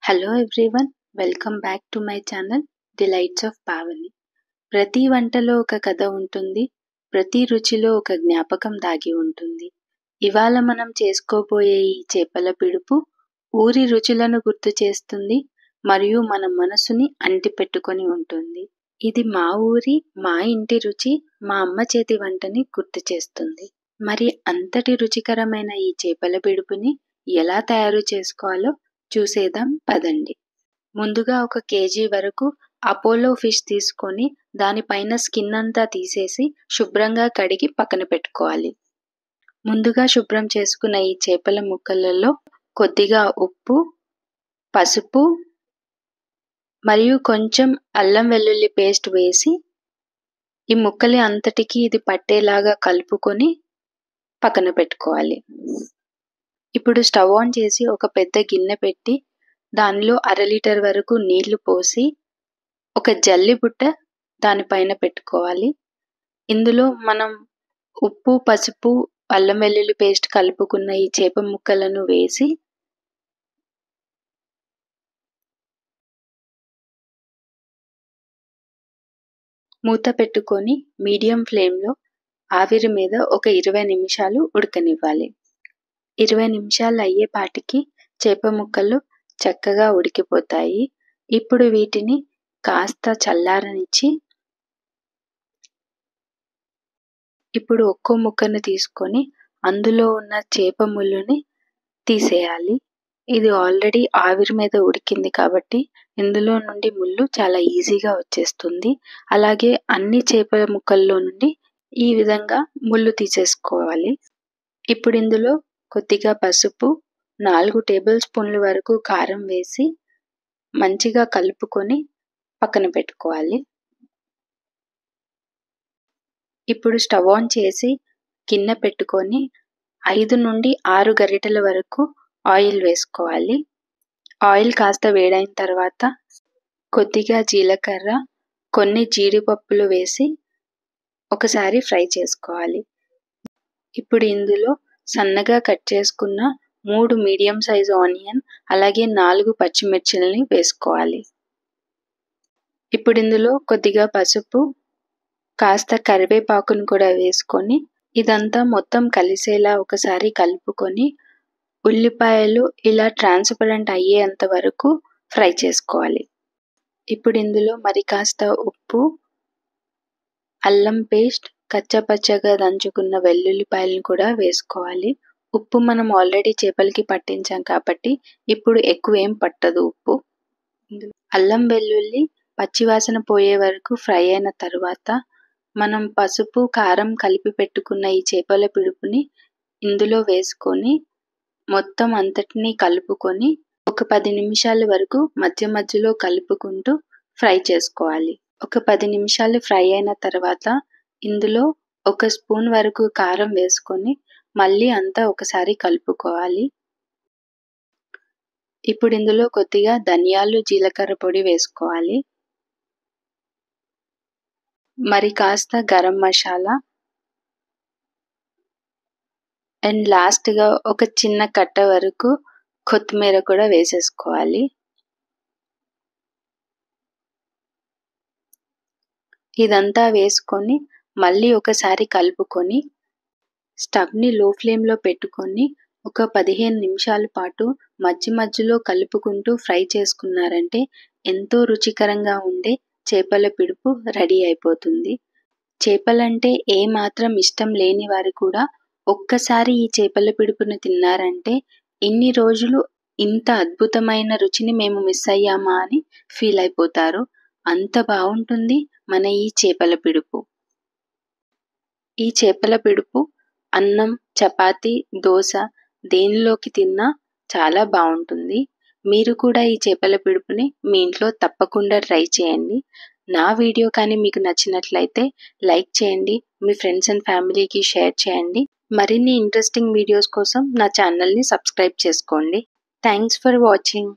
Hello everyone, welcome back to my channel delights of Pavani. ప్రతి వంటలో ఒక కథ ఉంటుంది, ప్రతి రుచిలో ఒక జ్ఞాపకం దాగి ఉంటుంది. ఇవాళ మనం చేసుకోబోయే ఈ చేపల పిడుపు ఊరి రుచులను గుర్తు చేస్తుంది మరియు మన మనసుని అంటిపెట్టుకొని ఉంటుంది. ఇది మా ఊరి, మా ఇంటి రుచి, మా అమ్మ చేతి వంటని గుర్తు చేస్తుంది. మరి అంతటి రుచికరమైన ఈ చేపల పిడుపుని ఎలా తయారు చేసుకోవాలో చూసేద్దాం పదండి. ముందుగా 1 కేజీ వరకు అపోలో ఫిష్ తీసుకొని దానిపైన స్కిన్ అంతా తీసేసి శుభ్రంగా కడిగి పక్కన పెట్టుకోవాలి. ముందుగా శుభ్రం చేసుకున్న ఈ చేపల ముక్కలలో కొద్దిగా ఉప్పు, పసుపు మరియు కొంచెం అల్లం వెల్లుల్లి పేస్ట్ వేసి ఈ ముక్కలి అంతటికి ఇది పట్టేలాగా కలుపుకొని పక్కన పెట్టుకోవాలి. ఇప్పుడు స్టవ్ ఆన్ చేసి ఒక పెద్ద గిన్నె పెట్టి దానిలో 1/2 లీటర్ వరకు నీళ్లు పోసి ఒక జల్లి బుట్ట దానిపైన పెట్టుకోవాలి. ఇందులో మనం ఉప్పు, పసుపు, అల్లం వెల్లుల్లి పేస్ట్ కలుపుకున్న ఈ చేప ముక్కలను వేసి మూత పెట్టుకొని మీడియం ఫ్లేమ్లో ఆవిరి మీద ఒక 20 నిమిషాలు ఉడకనివ్వాలి. 20 నిమిషాలు అయ్యేపాటికి చేప ముక్కలు చక్కగా ఉడికిపోతాయి. ఇప్పుడు వీటిని కాస్త చల్లారనిచ్చి ఇప్పుడు ఒక్కో ముక్కను తీసుకొని అందులో ఉన్న చేప ముళ్ళుని తీసేయాలి. ఇది ఆల్రెడీ ఆవిరి మీద ఉడికింది కాబట్టి ఇందులో నుండి ముళ్ళు చాలా ఈజీగా వచ్చేస్తుంది. అలాగే అన్ని చేపల ముక్కల్లో నుండి ఈ విధంగా ముళ్ళు తీసేసుకోవాలి. ఇప్పుడు ఇందులో కొద్దిగా పసుపు, 4 టేబుల్ స్పూన్ల వరకు కారం వేసి మంచిగా కలుపుకొని పక్కన పెట్టుకోవాలి. ఇప్పుడు స్టవ్ ఆన్ చేసి గిన్నె పెట్టుకొని 5 నుండి 6 గరిటెల వరకు ఆయిల్ వేసుకోవాలి. ఆయిల్ కాస్త వేడైన తర్వాత కొద్దిగా జీలకర్ర, కొన్ని జీడిపప్పులు వేసి ఒకసారి ఫ్రై చేసుకోవాలి. ఇప్పుడు ఇందులో సన్నగా కట్ చేసుకున్న 3 మీడియం సైజు ఆనియన్ అలాగే 4 పచ్చిమిర్చిల్ని వేసుకోవాలి. ఇప్పుడు ఇందులో కొద్దిగా పసుపు, కాస్త కరివేపాకును కూడా వేసుకొని ఇదంతా మొత్తం కలిసేలా ఒకసారి కలుపుకొని ఉల్లిపాయలు ఇలా ట్రాన్స్పరెంట్ అయ్యేంత వరకు ఫ్రై చేసుకోవాలి. ఇప్పుడు ఇందులో మరి కాస్త ఉప్పు, అల్లం పేస్ట్, కచ్చపచ్చగా దంచుకున్న వెల్లుల్లిపాయలను కూడా వేసుకోవాలి. ఉప్పు మనం ఆల్రెడీ చేపలకి పట్టించాం కాబట్టి ఇప్పుడు ఎక్కువ ఏం పట్టదు ఉప్పు. అల్లం వెల్లుల్లి పచ్చివాసన పోయే వరకు ఫ్రై అయిన తర్వాత మనం పసుపు, కారం కలిపి పెట్టుకున్న ఈ చేపల పిడుపుని ఇందులో వేసుకొని మొత్తం అంతటినీ కలుపుకొని ఒక 10 నిమిషాల వరకు మధ్య మధ్యలో కలుపుకుంటూ ఫ్రై చేసుకోవాలి. ఒక 10 నిమిషాలు ఫ్రై అయిన తర్వాత ఇందులో 1 స్పూన్ వరకు కారం వేసుకొని మళ్ళీ అంతా ఒకసారి కలుపుకోవాలి. ఇప్పుడు ఇందులో కొద్దిగా ధనియాలు, జీలకర్ర పొడి వేసుకోవాలి. మరి కాస్త గరం మసాలా అండ్ లాస్ట్గా ఒక చిన్న కట్ట వరకు కొత్తిమీర కూడా వేసేసుకోవాలి. ఇదంతా వేసుకొని మళ్ళీ ఒకసారి కలుపుకొని స్టవ్ని లో ఫ్లేమ్లో పెట్టుకొని ఒక 15 నిమిషాల పాటు మధ్య మధ్యలో కలుపుకుంటూ ఫ్రై చేసుకున్నారంటే ఎంతో రుచికరంగా ఉండే చేపల పిడుపు రెడీ అయిపోతుంది. చేపలంటే ఏమాత్రం ఇష్టం లేని వారు కూడా ఒక్కసారి ఈ చేపల పిడుపును తిన్నారంటే ఇన్ని రోజులు ఇంత అద్భుతమైన రుచిని మేము మిస్ అయ్యామా అని ఫీల్ అయిపోతారు. అంత బాగుంటుంది మన ఈ చేపల పిడుపు. ఈ చేపల పిడుపు అన్నం, చపాతి, దోశ దేనిలోకి తిన్నా చాలా బాగుంటుంది. మీరు కూడా ఈ చేపల పిడుపుని మీ ఇంట్లో తప్పకుండా ట్రై చేయండి. నా వీడియో కానీ మీకు నచ్చినట్లయితే లైక్ చేయండి, మీ ఫ్రెండ్స్ అండ్ ఫ్యామిలీకి షేర్ చేయండి. మరిన్ని ఇంట్రెస్టింగ్ వీడియోస్ కోసం నా ఛానల్ని సబ్స్క్రైబ్ చేసుకోండి. Thanks for watching.